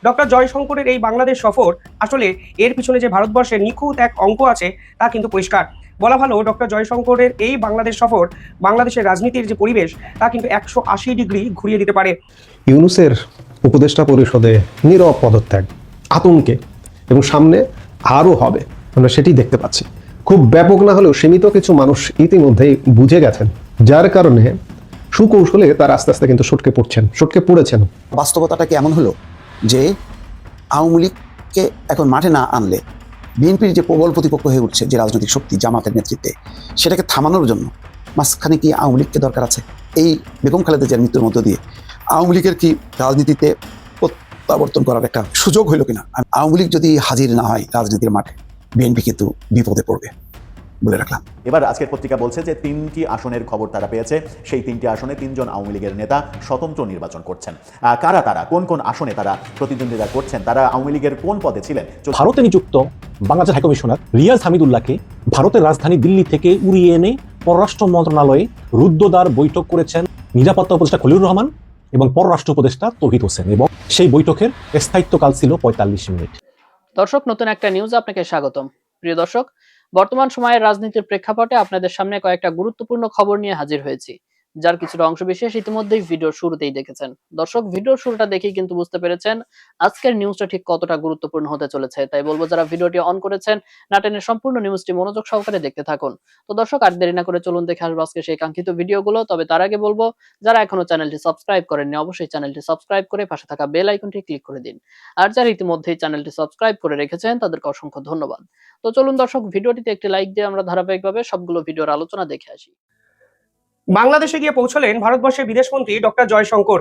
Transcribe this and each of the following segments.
Doctor জয়শঙ্করের এই বাংলাদেশ সফর আসলে এর পিছনে যে ভারতবর্ষের নিখুঁত এক অঙ্ক আছে তা কিন্তু পরিষ্কার। বলা ভালো ডক্টর জয়শঙ্করের এই বাংলাদেশ সফর বাংলাদেশের রাজনীতির যে পরিবেশ তা কিন্তু 180 ডিগ্রি ঘুরিয়ে দিতে পারে। ইউনূসের উপদেষ্টা পরিষদে নীরব পদত্যাগ, আতঙ্কে এবং সামনে আরও হবে, আমরা সেটি দেখতে পাচ্ছি। খুব ব্যাপক না হলেও সীমিত কিছু মানুষ ইতিমধ্যেই বুঝে গেছেন, যার কারণে সুকৌশলে তার আস্তে আস্তে কিন্তু সটকে পড়েছেন। বাস্তবতাটা কি এমন হলো যে আওয়ামী লীগকে এখন মাঠে না আনলে বিএনপির যে প্রবল প্রতিপক্ষ হয়ে উঠছে যে রাজনৈতিক শক্তি জামাতের নেতৃত্বে, সেটাকে থামানোর জন্য মাঝখানে কি আওয়ামী লীগকে দরকার আছে? এই বেগম খালেদা জিয়ার মৃত্যুর মধ্য দিয়ে আওয়ামী লীগের কি রাজনীতিতে প্রত্যাবর্তন করার একটা সুযোগ হইল কিনা? আওয়ামী লীগ যদি হাজির না হয় রাজনীতির মাঠে, বিএনপি কিন্তু বিপদে পড়বে বলে রাখলাম। এবার আজকের পত্রিকা বলছে যে 3টি আসনের খবর তারা পেয়েছে, সেই 3টি আসনে 3 জন আওয়ামী লীগের নেতা স্বতন্ত্র নির্বাচন করছেন। কারা তারা, কোন কোন আসনে তারা প্রতিদ্বন্দ্বিতা করছেন, তারা আওয়ামী লীগের কোন পদে ছিলেন? ভারতে নিযুক্ত বাংলাদেশ হাইকমিশনার রিয়াজ হামিদুল্লাহকে ভারতের রাজধানী দিল্লি থেকে উড়িয়ে এনে পররাষ্ট্র মন্ত্রণালয়ে রুদ্ধদ্বার বৈঠক করেছেন নিরাপত্তা উপদেষ্টা খলিলুর রহমান এবং পররাষ্ট্র উপদেষ্টা তৌহিদ হোসেন, এবং সেই বৈঠকের স্থায়িত্বকাল ছিল 45 মিনিট। দর্শক, নতুন একটা নিউজ আপনাকে স্বাগতম। প্রিয় দর্শক, বর্তমান সময়ের রাজনীতির প্রেক্ষাপটে আপনাদের সামনে কয়েকটা গুরুত্বপূর্ণ খবর নিয়ে হাজির হয়েছি, যার কিছুটা অংশবিশেষ ইতিমধ্যেই ভিডিওর শুরুতেই দেখেছেন। দর্শক, ভিডিওর শুরুটা দেখেই কিন্তু বুঝতে পেরেছেন আজকের নিউজটা ঠিক কতটা গুরুত্বপূর্ণ হতে চলেছে। তাই বলবো, যারা ভিডিওটি অন করেছেন, নাটেনের সম্পূর্ণ নিউজটি মনোযোগ সহকারে দেখতে থাকুন। তো দর্শক, আর দেরি না করে চলুন দেখে আসবো আজকে সেই কাঙ্ক্ষিত ভিডিওগুলো। তবে তার আগে বলবো, যারা এখনো চ্যানেলটি সাবস্ক্রাইব করেননি, অবশ্যই চ্যানেলটি সাবস্ক্রাইব করে পাশে থাকা বেল আইকনটি ক্লিক করে দিন। আর যারা ইতিমধ্যেই চ্যানেলটি সাবস্ক্রাইব করে রেখেছেন, তাদেরকে অসংখ্য ধন্যবাদ। তো চলুন দর্শক, ভিডিওটিতে একটি লাইক দিয়ে আমরা ধারাবাহিকভাবে সবগুলো ভিডিওর আলোচনা দেখে আসি। বাংলাদেশে গিয়ে পৌঁছলেন ভারতবর্ষের বিদেশমন্ত্রী ডক্টর জয়শঙ্কর।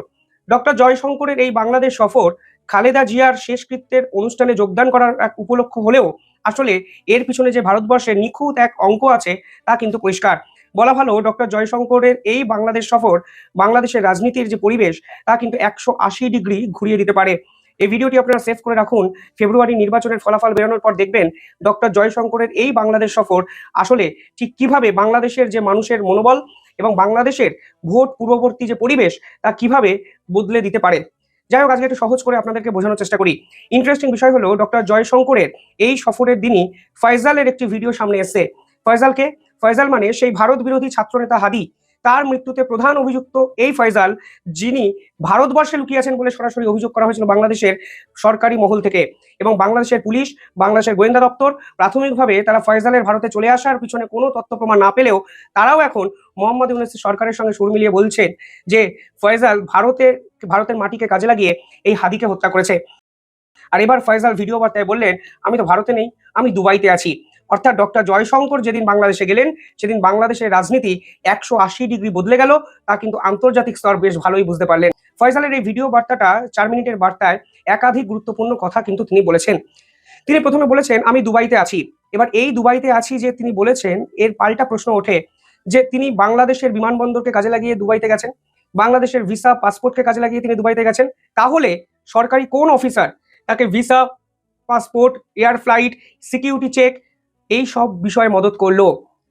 ডক্টর জয়শঙ্করের এই বাংলাদেশ সফর খালেদা জিয়ার শেষকৃত্যের অনুষ্ঠানে যোগদান করার এক উপলক্ষ হলেও আসলে এর পিছনে যে ভারতবর্ষের নিখুঁত এক অঙ্ক আছে তা কিন্তু পরিষ্কার। বলা ভালো ডক্টর জয়শঙ্করের এই বাংলাদেশ সফর বাংলাদেশের রাজনীতির যে পরিবেশ তা কিন্তু 180 ডিগ্রি ঘুরিয়ে দিতে পারে। এই ভিডিওটি আপনারা সেভ করে রাখুন। ফেব্রুয়ারি নির্বাচনের ফলাফল বেরোনোর পর দেখবেন ডক্টর জয়শঙ্করের এই বাংলাদেশ সফর আসলে ঠিক কিভাবে বাংলাদেশের যে মানুষের মনোবল এবং বাংলাদেশের ভোট পূর্ববর্তী যে পরিবেশ তা কিভাবে বদলে দিতে পারে। যাই হোক, আজকে একটু সহজ করে আপনাদেরকে বোঝানোর চেষ্টা করি। ইন্টারেস্টিং বিষয় হলো ডক্টর জয়শঙ্করের এই সফরের দিনই ফয়জালের একটি ভিডিও সামনে এসেছে। ফয়জাল মানে সেই ভারত বিরোধী ছাত্রনেতা হাদি। তার মৃত্যুতে প্রধান অভিযুক্ত এই ফয়জাল, যিনি ভারতবর্ষে লুকিয়ে আছেন বলে সরাসরি অভিযোগ করা হয়েছিল বাংলাদেশের সরকারি মহল থেকে। এবং বাংলাদেশের পুলিশ, বাংলাদেশের গোয়েন্দা দপ্তর প্রাথমিকভাবে তারা ফয়জালের ভারতে চলে আসার পিছনে কোনো তথ্য প্রমাণ না পেলেও তারাও এখন মোহাম্মদ ইউনূসের সরকারের সঙ্গে সুর মিলিয়ে বলছেন যে ফয়জাল ভারতের মাটিকে কাজে লাগিয়ে এই হাদিকে হত্যা করেছে। আর এবার ফয়জাল ভিডিও বার্তায় বললেন, আমি তো ভারতে নেই, আমি দুবাইতে আছি। অর্থাৎ ডক্টর জয়শঙ্কর যেদিন বাংলাদেশে গেলেন সেদিন বাংলাদেশের রাজনীতি 180 ডিগ্রি বদলে গেল, তা কিন্তু আন্তর্জাতিক স্তর বেশ ভালোই বুঝতে পারলেন। ফয়জালের এই ভিডিও বার্তাটা 4 মিনিটের বার্তায় একাধিক গুরুত্বপূর্ণ কথা কিন্তু তিনি বলেছেন। তিনি প্রথমে বলেছেন, আমি দুবাইতে আছি। এবার এই দুবাইতে আছি যে তিনি বলেছেন, এর পাল্টা প্রশ্ন ওঠে যে তিনি বাংলাদেশের বিমানবন্দরকে কাজে লাগিয়ে দুবাইতে গেছেন, বাংলাদেশের ভিসা পাসপোর্টকে কাজে লাগিয়ে তিনি দুবাইতে গেছেন। তাহলে সরকারি কোন অফিসার তাকে visa, passport, air flight, security check এই সব বিষয়ে মদত করলো?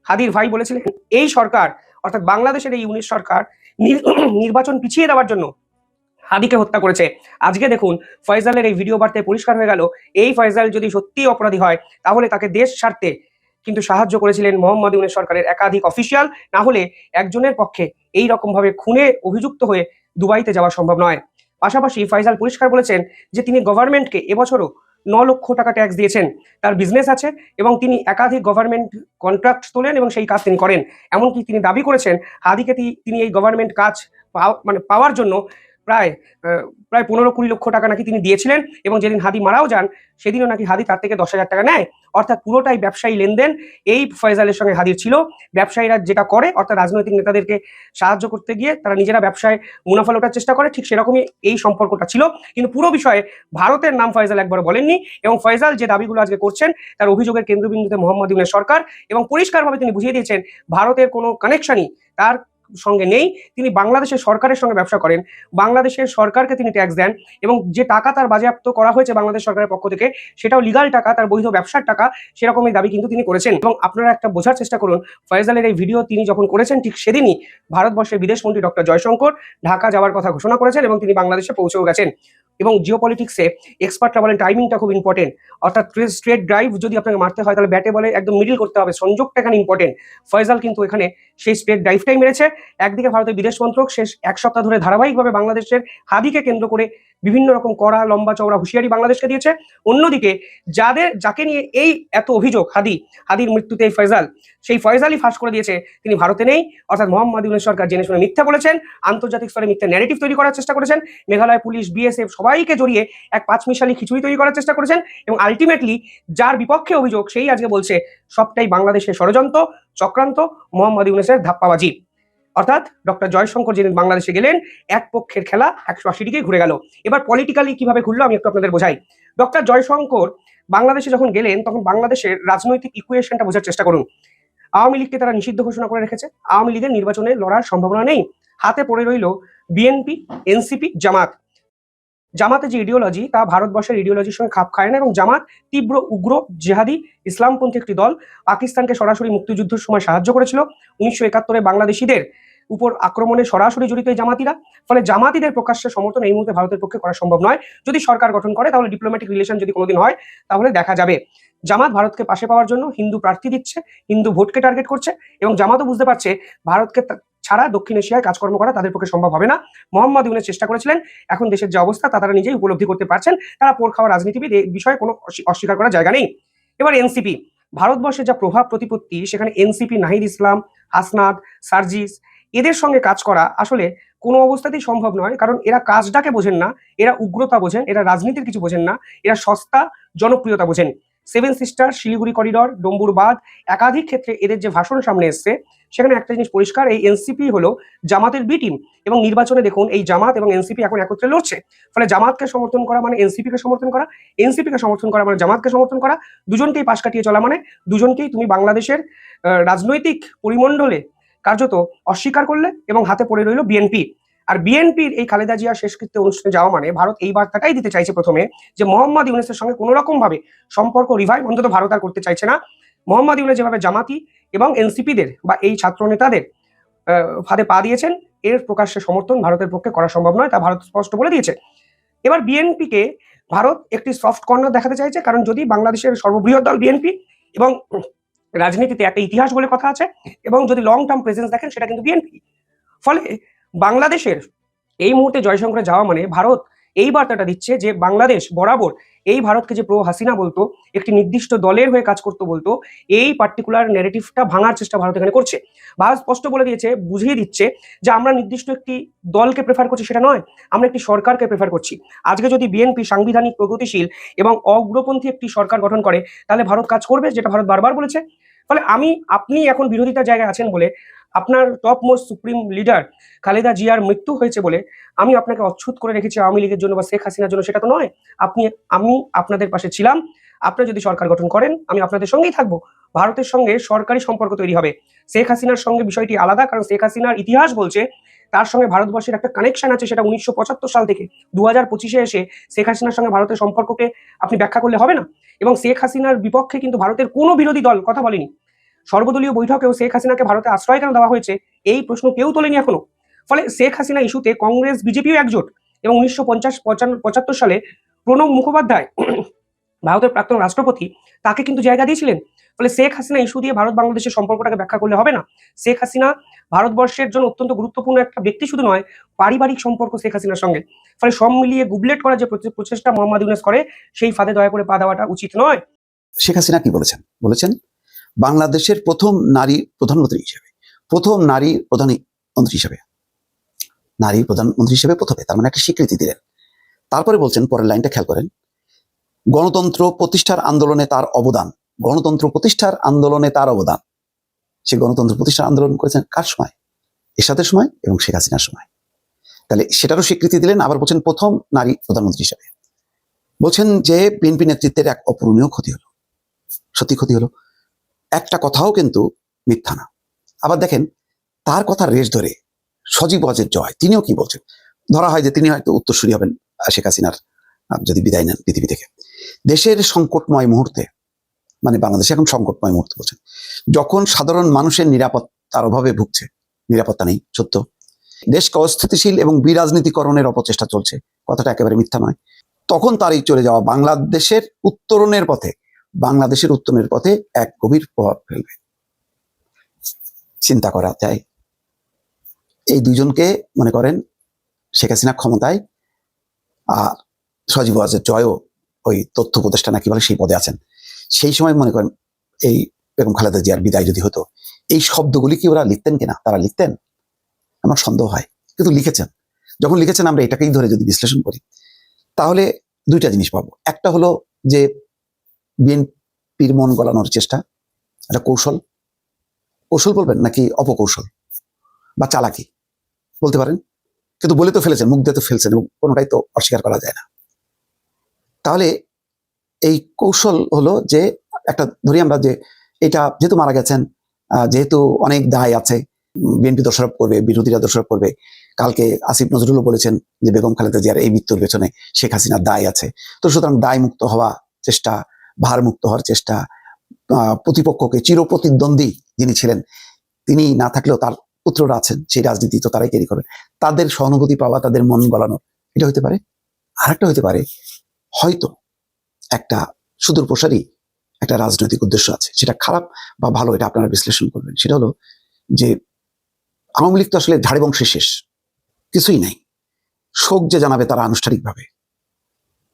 হাদির ভাই বলেছিলেন এই সরকার অর্থাৎ বাংলাদেশের এই ইউনিট সরকার নির্বাচন পিছিয়ে দেওয়ার জন্য হাদিকে হত্যা করেছে। আজকে দেখুন ফয়জালের এই ভিডিও বার্তায় পরিষ্কার হয়ে গেল, এই ফয়জাল যদি সত্যি অপরাধী হয় তাহলে তাকে দেশ ছাড়তে কিন্তু সাহায্য করেছিলেন মোহাম্মদ ইউনূস সরকারের একাধিক অফিসিয়াল। না হলে একজনের পক্ষে এই রকম ভাবে খুনে অভিযুক্ত হয়ে দুবাইতে যাওয়া সম্ভব নয়। পাশাপাশি ফয়জাল পরিষ্কার বলেছেন যে তিনি গভর্নমেন্টকে এবছরও 9 লক্ষ টাকা ট্যাক্স দিয়েছেন। তার বিজনেস আছে এবং তিনি একাধিক গভর্নমেন্ট কন্ট্রাক্ট তোলেন এবং সেই কাজ তিনি করেন। এমনকি তিনি দাবি করেছেন হাদিকে তিনি এই গভর্নমেন্ট কাজ পাওয়ার জন্য প্রায় 15-20 লক্ষ টাকা নাকি তিনি দিয়েছিলেন। এবং যেদিন হাদি মারাও যান সেদিনও নাকি হাদি তার থেকে 10,000 টাকা নেয়। অর্থাৎ পুরোটাই ব্যবসায়ী লেনদেন এই ফয়জালের সঙ্গে হাদির ছিল। ব্যবসায়ীরা যেটা করে অর্থাৎ রাজনৈতিক নেতাদেরকে সাহায্য করতে গিয়ে তারা নিজেরা ব্যবসায় মুনাফা লোটার চেষ্টা করে, ঠিক সেরকমই এই সম্পর্কটা ছিল। কিন্তু পুরো বিষয়ে ভারতের নাম ফয়জাল একবার বলেননি। এবং ফয়জাল যে দাবিগুলো আজকে করছেন তার অভিযোগের কেন্দ্রবিন্দুতে মোহাম্মদ ইউনূস সরকার। এবং পরিষ্কারভাবে তিনি বুঝিয়ে দিয়েছেন ভারতের কোনো কানেকশনই তার সঙ্গে নেই। তিনি বাংলাদেশের সরকারের সঙ্গে ব্যবসা করেন, বাংলাদেশের সরকারকে তিনি ট্যাক্স দেন এবং যে টাকা তার বাজেয়াপ্ত করা হয়েছে বাংলাদেশ সরকারের পক্ষ থেকে সেটাও লিগাল টাকা, তার বৈধ ব্যবসার টাকা, সেরকমই দাবি কিন্তু তিনি করেছেন। এবং আপনারা একটা বোঝার চেষ্টা করুন, ফয়জালের এই ভিডিও তিনি যখন করেছেন ঠিক সেদিনই ভারতবর্ষের বিদেশমন্ত্রী ডক্টর জয়শঙ্কর ঢাকা যাওয়ার কথা ঘোষণা করেছেন এবং তিনি বাংলাদেশে পৌঁছেও গেছেন। এবং জিও পলিটিক্সে এক্সপার্টরা বলেন টাইমিংটা খুব ইম্পর্টেন্ট। অর্থাৎ স্ট্রেট ড্রাইভ যদি আপনাকে মারতে হয় তাহলে ব্যাটে বলে একদম মিডিল করতে হবে, সংযোগটা এখানে ইম্পর্টেন্ট। ফয়সাল কিন্তু এখানে সেই স্ট্রেট ড্রাইভটাই মেরেছে। একদিকে ভারতের বিদেশ মন্ত্রক শেষ এক সপ্তাহ ধরে ধারাবাহিকভাবে বাংলাদেশের হাদিকে কেন্দ্র করে বিভিন্ন রকম কড়া লম্বা চওড়া হুঁশিয়ারি বাংলাদেশকে দিয়েছে। অন্যদিকে যাকে নিয়ে এই এত অভিযোগ হাদির মৃত্যুতে এই ফয়সাল, সেই ফয়সালই ফাঁস করে দিয়েছে তিনি ভারতে নেই। অর্থাৎ মোহাম্মদ ইউনূস সরকার জেনে শুনে মিথ্যা বলেছেন, আন্তর্জাতিক স্তরে মিথ্যা ন্যারেটিভ তৈরি করার চেষ্টা করেছেন, মেঘালয় পুলিশ, বিএসএফ সবাইকে জড়িয়ে এক পাঁচমিশালি খিচুড়ি তৈরি করার চেষ্টা করেছেন এবং আলটিমেটলি যার বিপক্ষে অভিযোগ সেই আজকে বলছে সবটাই বাংলাদেশের ষড়যন্ত্র, চক্রান্ত, মোহাম্মদ ইউনূসের ধাপ্পাবাজি। অর্থাৎ ডক্টর জয়শঙ্কর যেদিন বাংলাদেশে গেলেন এক পক্ষের খেলা 180 ডিগ্রি ঘুরে গেল। এবার পলিটিক্যালি কিভাবে ঘুরলো আমি একটু আপনাদের বোঝাই। ডক্টর জয়শঙ্কর বাংলাদেশে যখন গেলেন তখন বাংলাদেশের রাজনৈতিক ইকুয়েশনটা বোঝার চেষ্টা করুন। আওয়ামী লীগকে তারা নিষিদ্ধ ঘোষণা করে রেখেছে, আওয়ামী লীগের নির্বাচনে লড়ার সম্ভাবনা নেই, হাতে পড়ে রইল বিএনপি, এনসিপি, জামাত। জামাতের যে ইডিওলজি তা ভারতবর্ষের ইডিওলজির সঙ্গে খাপ খায় না এবং জামাত তীব্র উগ্র জেহাদি ইসলামপন্থী একটি দল। পাকিস্তানকে সরাসরি মুক্তিযুদ্ধের সময় সাহায্য করেছিল। 1971-এ বাংলাদেশিদের উপর আক্রমণে সরাসরি জড়িত এই জামাতিরা। ফলে জামাতিদের প্রকাশ্যে সমর্থন এই মুহূর্তে ভারতের পক্ষে করা সম্ভব নয়। যদি সরকার গঠন করে তাহলে ডিপ্লোম্যাটিক রিলেশন যদি কোনোদিন হয় তাহলে দেখা যাবে। জামাত ভারতকে পাশে পাওয়ার জন্য হিন্দু প্রার্থী দিচ্ছে, হিন্দু ভোটকে টার্গেট করছে এবং জামাতও বুঝতে পারছে ভারতকে ছাড়া দক্ষিণ এশিয়ায় কাজকর্ম করা তাদের পক্ষে সম্ভব হবে না। মোহাম্মদ ইউনূস চেষ্টা করেছিলেন, এখন দেশের যে অবস্থা তা তারা নিজেই উপলব্ধি করতে পারছেন। তারা পোড় খাওয়া রাজনীতিবিদ, এই বিষয়ে কোনো অস্বীকার করার জায়গা নেই। এবার এনসিপি, ভারতবর্ষের যা প্রভাব প্রতিপত্তি সেখানে এনসিপি, নাহিদ ইসলাম, হাসনাত, সার্জিস এদের সঙ্গে কাজ করা আসলে কোনো অবস্থাতেই সম্ভব নয়। কারণ এরা কাজটাকে বোঝেন না, এরা উগ্রতা বোঝেন, এরা রাজনীতির কিছু বোঝেন না, এরা সস্তা জনপ্রিয়তা বোঝেন। Seven sister, Siliguri corridor, Dumbur বাঁধ একাধিক ক্ষেত্রে এদের যে ভাষণ সামনে এসছে সেখানে একটা জিনিস পরিষ্কার, এই এনসিপি হলো জামাতের বি টিম এবং নির্বাচনে দেখুন এই জামাত এবং এনসিপি এখন একত্রে লড়ছে। ফলে জামাতকে সমর্থন করা মানে এনসিপিকে সমর্থন করা, এনসিপিকে সমর্থন করা মানে জামাতকে সমর্থন করা, দুজনকেই পাশ কাটিয়ে চলা মানে দুজনকেই তুমি বাংলাদেশের রাজনৈতিক পরিমণ্ডলে কার্যত অস্বীকার করলে এবং হাতে পড়ে রইল বিএনপি। আর বিএনপির এই খালেদা জিয়ার শেষকৃত্য অনুষ্ঠানে যাওয়া মানে ভারত এই বার্তাটাই দিতে চাইছে প্রথমে যে মোহাম্মদ ইউনূসের সঙ্গে কোনো রকম ভাবে সম্পর্ক রিভাইভ অন্তত ভারত আর করতে চাইছে না। মোহাম্মদ ইউনূস যেভাবে জামাতি এবং এনসিপিদের বা এই ছাত্র নেতাদের ফাঁদে পা দিয়েছেন এর প্রকাশ্যে সমর্থন ভারতের পক্ষে করা সম্ভব নয়, তা ভারত স্পষ্ট বলে দিয়েছে। এবার বিএনপিকে ভারত একটি সফট কর্নার দেখাতে চাইছে, কারণ যদি বাংলাদেশের সর্ববৃহৎ দল বিএনপি এবং রাজনীতিতে একটা ইতিহাস বলে কথা আছে এবং যদি লং টার্ম প্রেজেন্স দেখেন সেটা কিন্তু বিএনপি। ফলে বাংলাদেশের এই মুহূর্তে জয়শঙ্করে যাওয়া মানে ভারত এই বার্তাটা দিচ্ছে যে বাংলাদেশ বরাবর এই ভারতকে যে প্রো হাসিনা বলতো, একটি নির্দিষ্ট দলের হয়ে কাজ করতে বলতো, এই পার্টিকুলার ন্যারেটিভটা ভাঙার চেষ্টা ভারত এখানে করছে। ভারত স্পষ্ট বলে দিয়েছে, বুঝিয়ে দিচ্ছে যে আমরা নির্দিষ্ট একটি দলকে প্রেফার করছি সেটা নয়, আমরা একটি সরকারকে প্রেফার করছি। আজকে যদি বিএনপি সাংবিধানিক, প্রগতিশীল এবং অগ্রপন্থী একটি সরকার গঠন করে তাহলে ভারত কাজ করবে, যেটা ভারত বারবার বলেছে। ফলে আপনি এখন বিরোধিতার জায়গায় আছেন বলে, আপনার top most supreme leader Khaleda জিয়ার মৃত্যু হয়েছে বলে আমি আপনাকে অচ্ছুত করে রেখেছি আওয়ামী লীগের জন্য বা শেখ হাসিনার জন্য, সেটা তো নয়। আমি আপনাদের পাশে ছিলাম, আপনারা যদি সরকার গঠন করেন আমি আপনাদের সঙ্গেই থাকবো। ভারতের সঙ্গে সরকারি সম্পর্ক তৈরি হবে। শেখ হাসিনার সঙ্গে বিষয়টি আলাদা, কারণ শেখ হাসিনার ইতিহাস বলছে তার সঙ্গে ভারতবর্ষের একটা কানেকশন আছে, সেটা 1975 সাল থেকে 2025-এ এসে শেখ হাসিনার সঙ্গে ভারতের সম্পর্ককে আপনি ব্যাখ্যা করলে হবে না। এবং শেখ হাসিনার বিপক্ষে কিন্তু ভারতের কোনো বিরোধী দল কথা বলেনি। সর্বদলীয় বৈঠকেও শেখ হাসিনাকে ভারতে আশ্রয় কেন দেওয়া হয়েছে এই প্রশ্ন কেউ তোলেনি এখনো। ফলে শেখ হাসিনা ইস্যুতে কংগ্রেস বিজেপিও একজোট এবং 1975 সালে প্রণব মুখোপাধ্যায় ভারতের প্রাক্তন রাষ্ট্রপতি তাকে কিন্তু জায়গা দিয়েছিলেন। ফলে শেখ হাসিনা ইস্যু দিয়ে ভারত বাংলাদেশের সম্পর্কটাকে ব্যাখ্যা করলে হবে না। শেখ হাসিনা ভারতবর্ষের জন্য অত্যন্ত গুরুত্বপূর্ণ একটা ব্যক্তি শুধু নয়, পারিবারিক সম্পর্ক শেখ হাসিনার সঙ্গে। ফলে সব মিলিয়ে গুবলেট করার যে প্রচেষ্টা মোহাম্মদ ইউনূস করে সেই ফাঁদে দয়া করে পা দেওয়াটা উচিত নয়। শেখ হাসিনা কি বলেছেন বাংলাদেশের প্রথম নারী প্রধানমন্ত্রী হিসেবে, প্রথম নারী প্রধানমন্ত্রী হিসেবে প্রথমে, তার মানে একটা স্বীকৃতি দিলেন। তারপরে বলছেন, পরের লাইনটা খেয়াল করেন, গণতন্ত্র প্রতিষ্ঠার আন্দোলনে তার অবদান, গণতন্ত্র প্রতিষ্ঠার আন্দোলনে তার অবদান। সে গণতন্ত্র প্রতিষ্ঠার আন্দোলন করেছেন কার সময়? এরশাদের সময় এবং শেখ হাসিনার সময়। তাহলে সেটারও স্বীকৃতি দিলেন। আবার বলছেন প্রথম নারী প্রধানমন্ত্রী হিসেবে। বলছেন যে বিএনপি নেতৃত্বের এক অপূরণীয় ক্ষতি হলো। সত্যি ক্ষতি হলো, একটা কথাও কিন্তু মিথ্যা না। আবার দেখেন তার কথা রেশ ধরে সজীব ওয়াজেদ জয় তিনিও কি বলছেন। ধরা হয় যে তিনি হয়তো উত্তরসূরি হবেন শেখ হাসিনার যদি বিদায় নেন পৃথিবী থেকে। দেশের সংকটময় মুহূর্তে, মানে বাংলাদেশে এখন সংকটময় মুহূর্ত বলছেন, যখন সাধারণ মানুষের নিরাপত্তার অভাবে ভুগছে, নিরাপত্তা নেই সত্য, দেশকে অস্থিতিশীল এবং বিরাজনীতিকরণের অপচেষ্টা চলছে, কথাটা একেবারে মিথ্যা নয়। তখন তার এই চলে যাওয়া বাংলাদেশের উত্তরণের পথে এক গভীর প্রভাব ফেলবে। চিন্তা করা যায়, এই দুইজনকে মনে করেন শেখ হাসিনা ক্ষমতায় আর সজীব ওয়াজেদ জয়ও ওই তথ্য উপদেষ্টা নাকি বলে সেই পদে আছেন। সেই সময় মনে করেন এই বেগম খালেদা জিয়ার বিদায় যদি হতো, এই শব্দগুলি কি ওরা লিখতেন কিনা? তারা লিখতেন, আমার সন্দেহ হয়, কিন্তু লিখেছেন। যখন লিখেছেন আমরা এটাকেই ধরে যদি বিশ্লেষণ করি তাহলে দুইটা জিনিস পাবো। একটা হলো যে বিএনপির মন গলানোর চেষ্টা, একটা কৌশল বলবেন নাকি অপকৌশল বা চালাকি বলতে পারেন, কিন্তু বলে তো ফেলেছেন, মুখ দিয়ে তো ফেলছেন, এবং কোনোটাই তো অস্বীকার করা যায় না। তাহলে এই কৌশল হলো যে একটা ধরি আমরা যে এটা যেহেতু মারা গেছেন, যেহেতু অনেক দায় আছে, বিএনপি দোষারোপ করবে, বিরোধীরা দোষারোপ করবে। কালকে আসিফ নজরুলও বলেছেন যে বেগম খালেদা জিয়ার এই মৃত্যুর পেছনে শেখ হাসিনার দায় আছে। তো সুতরাং দায় মুক্ত হওয়া চেষ্টা, ভার মুক্ত হওয়ার চেষ্টা, প্রতিপক্ষকে চিরপ্রতিদ্বন্দ্বী যিনি ছিলেন তিনি না থাকলেও তার পুত্ররা আছেন, সেই রাজনীতি তো তারাই ক্যারি করবেন, তাদের সহানুভূতি পাওয়া, তাদের মন গলানো, এটা হতে পারে। আর একটা হতে পারে হয়তো একটা সুদূর প্রসারী একটা রাজনৈতিক উদ্দেশ্য আছে, সেটা খারাপ বা ভালো এটা আপনারা বিশ্লেষণ করবেন। সেটা হলো যে আওয়ামী লীগ তো আসলে ঝাড়ে বংশের শেষ, কিছুই নাই। শোক যে জানাবে তারা আনুষ্ঠানিকভাবে,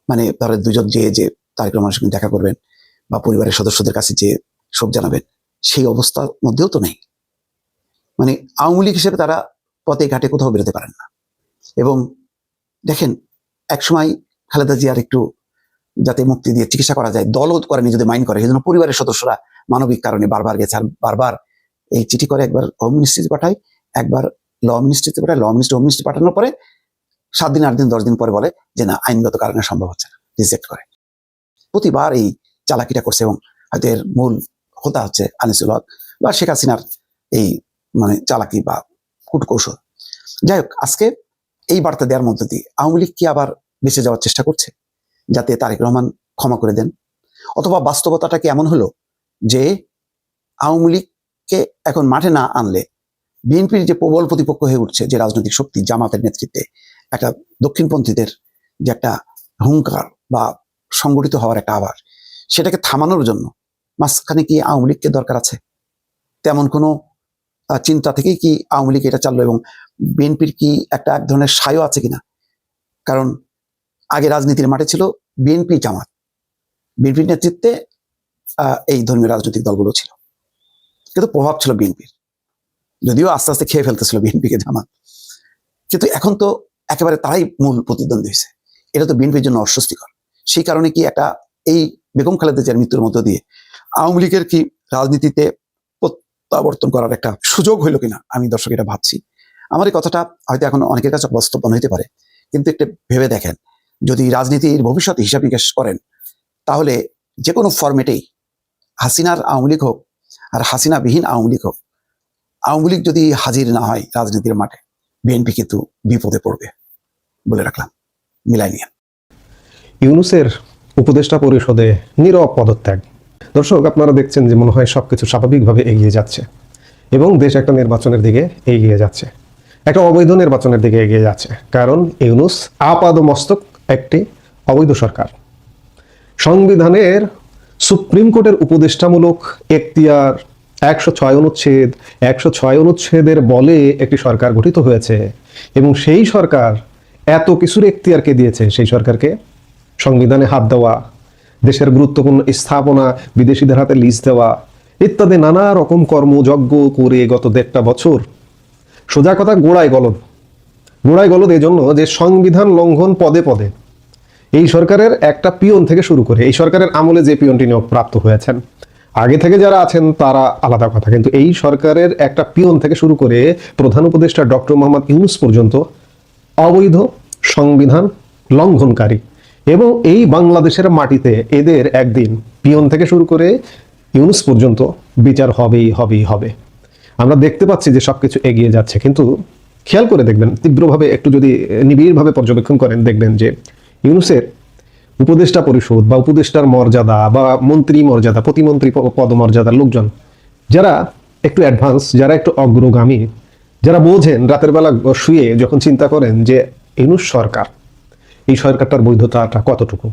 মানে তারা দুজন যে তারেক রহমানের সঙ্গে দেখা করবেন বা পরিবারের সদস্যদের কাছে যে শোক জানাবেন, সেই অবস্থার মধ্যেও তো নেই। মানে আওয়ামী লীগ হিসেবে তারা পথে ঘাটে কোথাও বেরোতে পারেন না। এবং দেখেন একসময় খালেদা জিয়ার একটু যাতে মুক্তি দিয়ে চিকিৎসা করা যায়, দলও করেনি, যদি মাইন্ড করে, সেই জন্য পরিবারের সদস্যরা মানবিক কারণে বারবার গেছে, আর বারবার এই চিঠি করে, একবার হোম মিনিস্ট্রিতে পাঠায়, একবার ল মিনিস্ট্রিতে পাঠায়, ল মিনিস্ট্রি হোম মিনিস্ট্রি পাঠানোর পরে 7 দিন 8 দিন 10 দিন পরে বলে যে না, আইনগত কারণে সম্ভব হচ্ছে না, রিজেক্ট করে। প্রতিবার এই চালাকিটা করছে, এবং হয়তো এর মূল হোতা হচ্ছে আনিসুল হক বা শেখ হাসিনার এই মানে চালাকি বা কূটকৌশল। যাই হোক, আজকে এই বার্তা দেওয়ার মধ্য দিয়ে আওয়ামী লীগ কি আবার বেঁচে যাওয়ার চেষ্টা করছে যাতে তারেক রহমান ক্ষমা করে দেন? অথবা বাস্তবতাটা কি এমন হলো যে আওয়ামী লীগকে এখন মাঠে না আনলে বিএনপির যে প্রবল প্রতিপক্ষ হয়ে উঠছে, যে রাজনৈতিক শক্তি জামাতের নেতৃত্বে একটা দক্ষিণপন্থীদের যে একটা হুঙ্কার বা সংগঠিত হওয়ার একটা আবার, সেটাকে থামানোর জন্য মাঝখানে কি আওয়ামী লীগকে দরকার আছে? তেমন কোনো চিন্তা থেকেই কি আওয়ামী লীগ এটা চাললো? এবং বিএনপির কি এক ধরনের সায়ও আছে কিনা? কারণ আগে রাজনীতির মাঠে ছিল বিএনপি জামাত, বিএনপির নেতৃত্বে এই ধর্মীয় রাজনৈতিক দলগুলো ছিল, কিন্তু প্রভাব ছিল বিএনপির, যদিও আস্তে আস্তে খেয়ে ফেলতেছিল বিএনপিকে জামাত। কিন্তু এখন তো একেবারে তারাই মূল প্রতিদ্বন্দ্বী হয়েছে, এটা তো বিএনপির জন্য অস্বস্তিকর। সেই কারণে কি একটা এই বেগম খালেদা জিয়ার মৃত্যুর মধ্য দিয়ে আওয়ামী লীগের কি রাজনীতিতে প্রত্যাবর্তন করার একটা সুযোগ হইল কিনা, আমি দর্শক এটা ভাবছি। আমার এই কথাটা হয়তো এখন অনেকের কাছে বাস্তব হইতে পারে, কিন্তু একটু ভেবে দেখেন, যদি রাজনীতির ভবিষ্যৎ হিসাব নিকাশ করেন তাহলে যে কোনো ফরম্যাটেই হাসিনার আওয়ামী লীগ হোক আর হাসিনাবিহীন আওয়ামী লীগ হোক, আওয়ামী লীগ যদি হাজির না হয় রাজনীতির মাঠে, বিএনপি কিন্তু বিপদে পড়বে বলে রাখলাম, মিলাই নিয়ে। ইউনূসের উপদেষ্টা পরিষদে নীরব পদত্যাগ। দর্শক, আপনারা দেখছেন যে মনে হয় সবকিছু স্বাভাবিকভাবে এগিয়ে যাচ্ছে এবং দেশ একটা নির্বাচনের দিকে এগিয়ে যাচ্ছে, একটা অবৈধ নির্বাচনের দিকে এগিয়ে যাচ্ছে। কারণ ইউনূস আপাদমস্তক একটি অবৈধ সরকার। সংবিধানের সুপ্রিম কোর্টের উপদেষ্টামূলক এখতিয়ার 106 অনুচ্ছেদের বলে একটি সরকার গঠিত হয়েছে, এবং সেই সরকার এত কিছুর এখতিয়ারকে দিয়েছে। সেই সরকারকে সংবিধানে হাত দেওয়া, দেশের গুরুত্বপূর্ণ স্থাপনা বিদেশিদের হাতে লিজ দেওয়া ইত্যাদি নানা রকম কর্মযজ্ঞ করে গত 1.5 বছর, সোজা কথা গোড়ায় গলদ এজন্য যে সংবিধান লঙ্ঘন পদে পদে এই সরকারের একটা পিয়ন থেকে শুরু করে, এই সরকারের আমলে যে পিয়নটি নিয়োগ প্রাপ্ত হয়েছেন, আগে থেকে যারা আছেন তারা আলাদা কথা, কিন্তু এই সরকারের একটা পিয়ন থেকে শুরু করে প্রধান উপদেষ্টা ডক্টর মোহাম্মদ ইউনূস পর্যন্ত অবৈধ সংবিধান লঙ্ঘনকারী। এবং এই বাংলাদেশের মাটিতে এদের একদিন পিয়ন থেকে শুরু করে ইউনূস পর্যন্ত বিচার হবে। আমরা দেখতে পাচ্ছি যে সবকিছু এগিয়ে যাচ্ছে, কিন্তু খেয়াল করে দেখবেন, তীব্রভাবে একটু যদি নিবিড়ভাবে পর্যবেক্ষণ করেন, দেখবেন যে ইউনূসের উপদেষ্টা পরিষদ বা উপদেষ্টার মর্যাদা বা মন্ত্রী মর্যাদা, প্রতিমন্ত্রী পদমর্যাদার লোকজন যারা একটু অ্যাডভান্স, যারা একটু অগ্রগামী, যারা বোঝেন, রাতের বেলা শুয়ে যখন চিন্তা করেন যে ইউনূস সরকার এই সরকারটার বৈধতাটা কতটুকু,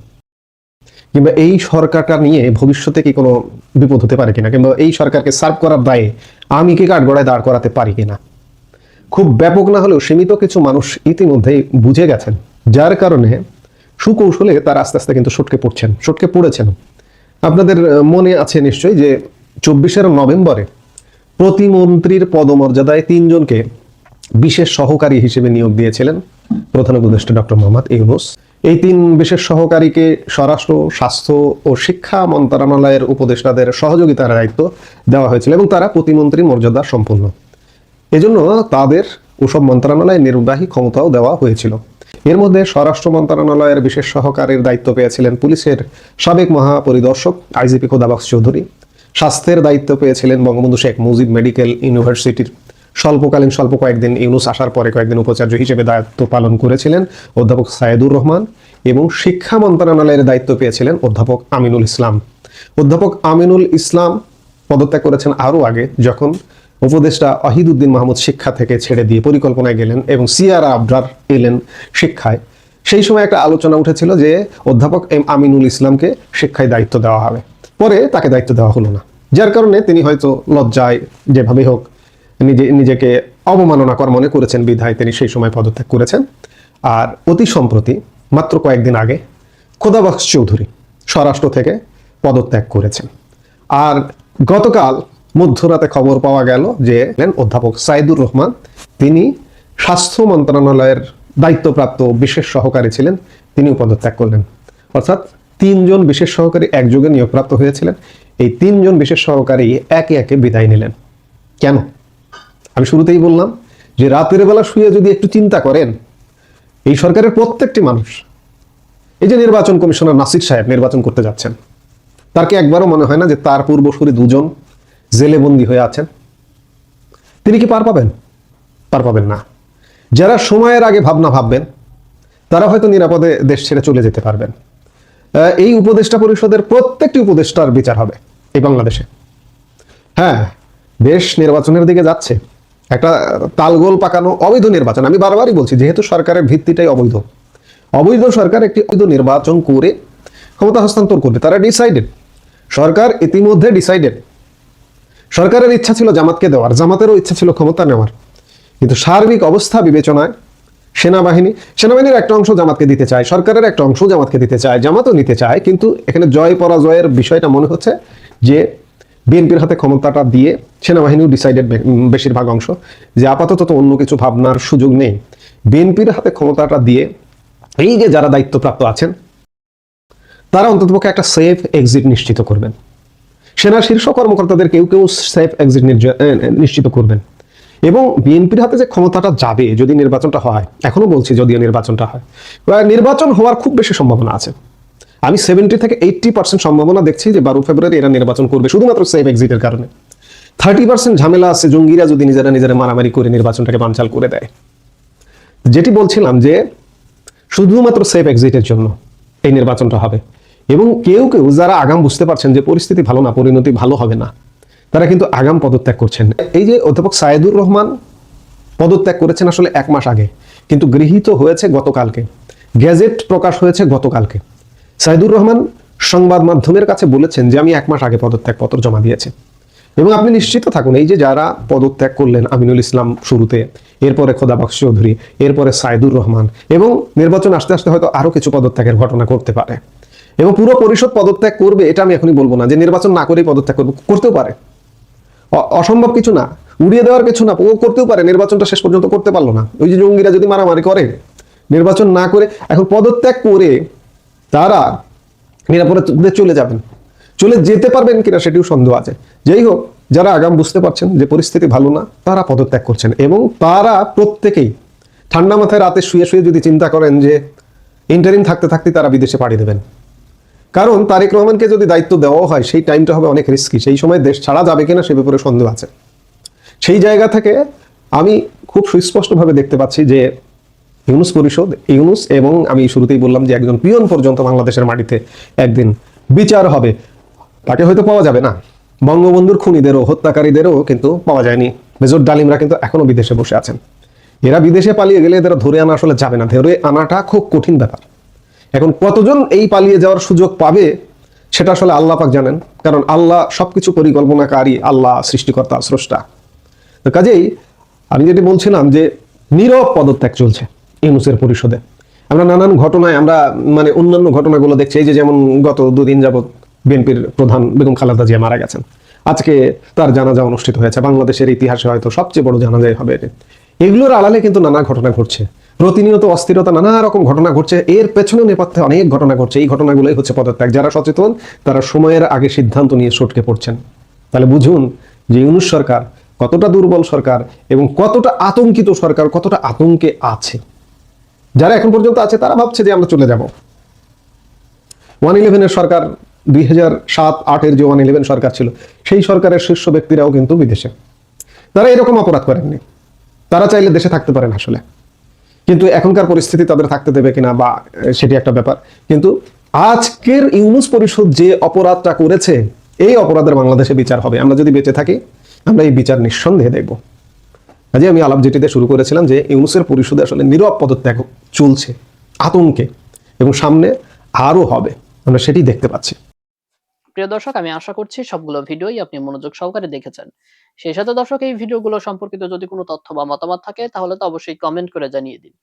কিংবা এই সরকারটা নিয়ে ভবিষ্যতে কি কোনো বিপদ হতে পারে কিনা, কিংবা এই সরকারকে সার্ভ করার দায়ে আমি কি কাঠগড়ায় দাঁড় করাতে পারি কিনা। খুব ব্যাপক না হলেও সীমিত কিছু মানুষ ইতিমধ্যেই বুঝে গেছেন, যার কারণে সুকৌশলে তারা আস্তে আস্তে কিন্তু সটকে পড়েছেন। আপনাদের মনে আছে নিশ্চয়ই যে 24 নভেম্বরে প্রতিমন্ত্রীর পদমর্যাদায় 3 জনকে বিশেষ সহকারী হিসেবে নিয়োগ দিয়েছিলেন প্রধান উপদেষ্টা ডক্টর মোহাম্মদ ইউনূস। এই 3 বিশেষ সহকারীকে স্বরাষ্ট্র, স্বাস্থ্য ও শিক্ষা মন্ত্রণালয়ের উপদেষ্টাদের সহযোগিতার দায়িত্ব দেওয়া হয়েছিল এবং তারা প্রতিমন্ত্রী মর্যাদা সম্পন্ন। এজন্য তাদের ওসব মন্ত্রণালয়ের নির্বাহী ক্ষমতাও দেওয়া হয়েছিল। এর মধ্যে স্বরাষ্ট্র মন্ত্রণালয়ের বিশেষ সহকারীর দায়িত্ব পেয়েছিলেন পুলিশের সাবেক মহাপরিদর্শক আইজিপি খোদাবক্স চৌধুরী। স্বাস্থ্যের দায়িত্ব পেয়েছিলেন বঙ্গবন্ধু শেখ মুজিব মেডিকেল ইউনিভার্সিটির স্বল্প কয়েকদিন ইউনূস আসার পরে কয়েকদিন উপাচার্য হিসেবে দায়িত্ব পালন করেছিলেন অধ্যাপক সায়েদুর রহমান, এবং শিক্ষা মন্ত্রণালয়ের দায়িত্ব পেয়েছিলেন অধ্যাপক আমিনুল ইসলাম। অধ্যাপক আমিনুল ইসলাম পদত্যাগ করেছেন আরও আগে, যখন উপদেষ্টা ওয়াহিদুদ্দিন মাহমুদ শিক্ষা থেকে ছেড়ে দিয়ে পরিকল্পনায় গেলেন এবং সিআর আবরার এলেন শিক্ষায়। সেই সময় একটা আলোচনা উঠেছিল যে অধ্যাপক আমিনুল ইসলামকে শিক্ষায় দায়িত্ব দেওয়া হবে, পরে তাকে দায়িত্ব দেওয়া হলো না, যার কারণে তিনি হয়তো লজ্জায় যেভাবে হোক নিজেকে অবমাননা কর মনে করেছেন, বিধায় তিনি সেই সময় পদত্যাগ করেছেন। আর অতি সম্প্রতি মাত্র কয়েকদিন আগে খোদাবক্স চৌধুরী স্বরাষ্ট্র থেকে পদত্যাগ করেছেন। আর গতকাল মধ্যরাতে খবর পাওয়া গেল যে অধ্যাপক সাইদুর রহমান, তিনি স্বাস্থ্য মন্ত্রণালয়ের দায়িত্বপ্রাপ্ত বিশেষ সহকারী ছিলেন, তিনিও পদত্যাগ করলেন। অর্থাৎ 3 জন বিশেষ সহকারী একযোগে নিয়োগপ্রাপ্ত হয়েছিলেন। এই 3 জন বিশেষ সহকারী একে একে বিদায় নিলেন। কেন? আমি শুরুতেই বললাম যে রাতের বেলা শুয়ে যদি একটু চিন্তা করেন, এই সরকারের প্রত্যেকটি মানুষ, এই যে নির্বাচন কমিশনার নাসির সাহেব নির্বাচন করতে যাচ্ছেন, তার কি একবারও মনে হয় না যে তার পূর্বসূরি 2 জন জেলে বন্দী হয়ে আছেন? তিনি কি পার পাবেন? পার পাবেন না। যারা সময়ের আগে ভাবনা ভাববেন তারা হয়তো নিরাপদে দেশ ছেড়ে চলে যেতে পারবেন। এই উপদেষ্টা পরিষদের প্রত্যেকটি উপদেষ্টার বিচার হবে এই বাংলাদেশে। হ্যাঁ, দেশ নির্বাচনের দিকে যাচ্ছে, একটা তালগোল পাকানো অবৈধ নির্বাচন। আমি বারবারই বলছি, যেহেতু সরকারের ভিত্তিটাই অবৈধ সরকার একটি অবৈধ নির্বাচন করে ক্ষমতা হস্তান্তর করবে। তারা ডিসাইডেড, সরকার ইতিমধ্যে ডিসাইডেড। সরকারের ইচ্ছা ছিল জামাতকে দেওয়ার, জামাতেরও ইচ্ছা ছিল ক্ষমতা নেওয়ার, কিন্তু সার্বিক অবস্থা বিবেচনায় সেনাবাহিনীর একটা অংশ জামাতকে দিতে চায়, সরকারের একটা অংশ জামাতকে দিতে চায়, জামাতও নিতে চায়। কিন্তু এখানে জয় পরাজয়ের বিষয়টা মনে হচ্ছে যে বিএনপির হাতে ক্ষমতাটা দিয়ে সেনাবাহিনীও ডিসাইডেড বেশিরভাগ অংশ যে আপাতত তো অন্য কিছু ভাবনার সুযোগ নেই। বিএনপির হাতে ক্ষমতাটা দিয়ে এই যে যারা দায়িত্বপ্রাপ্ত আছেন তারা অন্ততপক্ষে একটা সেফ এক্সিট নিশ্চিত করবেন। সেনার শীর্ষ কর্মকর্তাদের কেউ সেফ এক্সিট নিশ্চিত করবেন। এবং বিএনপির হাতে যে ক্ষমতাটা যাবে যদি নির্বাচনটা হয়, এখনো বলছি যদিও নির্বাচনটা হয়, নির্বাচন হওয়ার খুব বেশি সম্ভাবনা আছে। আমি 70 থেকে 80% সম্ভাবনা দেখছি যে 12 ফেব্রুয়ারি এরা নির্বাচন করবে, শুধুমাত্র সেফ এক্সিটের কারণে। 30% ঝামেলা আছে, জঙ্গিরা যদি নিজেরা মারামারি করে নির্বাচনটাকে বানচাল করে দেয়। যেটি বলছিলাম যে শুধুমাত্র সেফ এক্সিটের জন্য এই নির্বাচনটা হবে। এবং কেউ যারা আগাম বুঝতে পারছেন যে পরিস্থিতি ভালো না, পরিণতি ভালো হবে না, তারা কিন্তু আগাম পদত্যাগ করছেন। এই যে অধ্যাপক সায়েদুর রহমান পদত্যাগ করেছেন আসলে 1 মাস আগে, কিন্তু গৃহীত হয়েছে গতকালকে, গেজেট প্রকাশ হয়েছে গতকালকে। সাইদুর রহমান সংবাদ মাধ্যমের কাছে বলেছেন যে আমি 1 মাস আগে পদত্যাগপত্র জমা দিয়েছি। এবং আপনি নিশ্চিত থাকুন, এই যে যারা পদত্যাগ করলেন, আমিনুল ইসলাম শুরুতে, এরপরে খোদাবক্স চৌধুরী, এরপরে সাইদুর রহমান, এবং নির্বাচন আসতে আসতে হয়তো আরো কিছু পদত্যাগের ঘটনা করতে পারে, এবং পুরো পরিষদ পদত্যাগ করবে এটা আমি এখনই বলবো না যে নির্বাচন না করেই পদত্যাগ করতেও পারে। অসম্ভব কিছু না, উড়িয়ে দেওয়ার কিছু না, ও করতেও পারে। নির্বাচনটা শেষ পর্যন্ত করতে পারলো না, ওই যে জঙ্গিরা যদি মারামারি করে, নির্বাচন না করে এখন পদত্যাগ করে তারা নিরাপদে চলে যেতে পারবেন কিনা সেটিও সন্দেহ আছে। যাই হোক, যারা আগাম বুঝতে পারছেন যে পরিস্থিতি ভালো না, তারা পদত্যাগ করছেন। এবং তারা প্রত্যেকেই ঠান্ডা মাথায় রাতে শুয়ে যদি চিন্তা করেন যে ইন্টারিম থাকতে থাকতে তারা বিদেশে পাড়ি দেবেন। কারণ তারেক রহমানকে যদি দায়িত্ব দেওয়া হয়, সেই টাইমটা হবে অনেক রিস্কি, সেই সময় দেশ ছাড়া যাবে কিনা সে ব্যাপারে সন্দেহ আছে। সেই জায়গা থেকে আমি খুব সুস্পষ্টভাবে দেখতে পাচ্ছি যে ইউনূস এবং আমি শুরুতেই বললাম যে একজন পিয়ন পর্যন্ত বাংলাদেশের মাটিতে একদিন বিচার হবে। তাকে হয়তো পাওয়া যাবে না, বঙ্গবন্ধুর খুনিদেরও, হত্যাকারীদেরও কিন্তু পাওয়া যায়নি। মেজর ডালিমরা কিন্তু এখনো বিদেশে বসে আছেন। এরা বিদেশে পালিয়ে গেলে এদের ধরে আনা আসলে যাবে না, ধরে আনাটা খুব কঠিন ব্যাপার। এখন কতজন এই পালিয়ে যাওয়ার সুযোগ পাবে সেটা আসলে আল্লাহ পাক জানেন, কারণ আল্লাহ সবকিছু পরিকল্পনাকারী, আল্লাহ সৃষ্টিকর্তা, স্রষ্টা। তো কাজেই আমি যেটি বলছিলাম যে নীরব পদত্যাগ চলছে ইউনূসের পরিষদে। আমরা নানান ঘটনায় আমরা মানে অন্যান্য ঘটনাগুলো দেখছি, এই যে যেমন গত দুদিন যাবত বিএনপির প্রধান বেগম খালেদা জিয়া মারা গেছেন, আজকে তার জানাজা অনুষ্ঠিত হয়েছে, বাংলাদেশের ইতিহাসে হয়তো সবচেয়ে বড় জানাজাই হবে এটা। এগুলোর আড়ালে কিন্তু নানা ঘটনা ঘটছে, প্রতিনিয়ত অস্থিরতা, নানা রকম ঘটনা ঘটছে, এর পেছনে নেপথ্যে অনেক ঘটনা ঘটছে। এই ঘটনাগুলোই হচ্ছে পদত্যাগ। যারা সচেতন তারা সময়ের আগে সিদ্ধান্ত নিয়ে সটকে পড়ছেন। তাহলে বুঝুন যে ইউনূস সরকার কতটা দুর্বল সরকার এবং কতটা আতঙ্কিত সরকার, কতটা আতঙ্কে আছে। যারা এখন পর্যন্ত আছে তারা ভাবছে যে আমরা চলে যাব। 111 সরকার, 2007-8 যে 111 সরকার ছিল, সেই সরকারের শীর্ষ ব্যক্তিরাও কিন্তু বিদেশে। তারা এরকম অপরাধ করেননি, তারা চাইলে দেশে থাকতে পারেন আসলে, কিন্তু এখনকার পরিস্থিতি তাদের থাকতে দেবে কিনা বা সেটি একটা ব্যাপার। কিন্তু আজকের ইউনূস পরিষদ যে অপরাধটা করেছে, এই অপরাধের বাংলাদেশে বিচার হবে। আমরা যদি বেঁচে থাকি আমরা এই বিচার নিঃসন্দেহে দেখব। কাজে আমি আলাপ যেটিতে শুরু করেছিলাম যে ইউনূসের পরিষদে আসলে নীরব পদত্যাগ চলছে আতঙ্কে, এবং সামনে আরো হবে, আমরা সেটি দেখতে পাচ্ছি। প্রিয় দর্শক, আমি আশা করছি সবগুলো ভিডিওই আপনি মনোযোগ সহকারে দেখেছেন। সেই সাথে দর্শক, এই ভিডিওগুলো সম্পর্কিত যদি কোনো তথ্য বা মতামত থাকে তাহলে তো অবশ্যই কমেন্ট করে জানিয়ে দিন।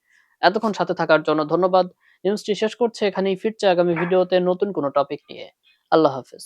এতক্ষণ সাথে থাকার জন্য ধন্যবাদ। নিউজটি শেষ করছে এখানেই, ফিরছে আগামী ভিডিওতে নতুন কোনো টপিক নিয়ে। আল্লাহ হাফেজ।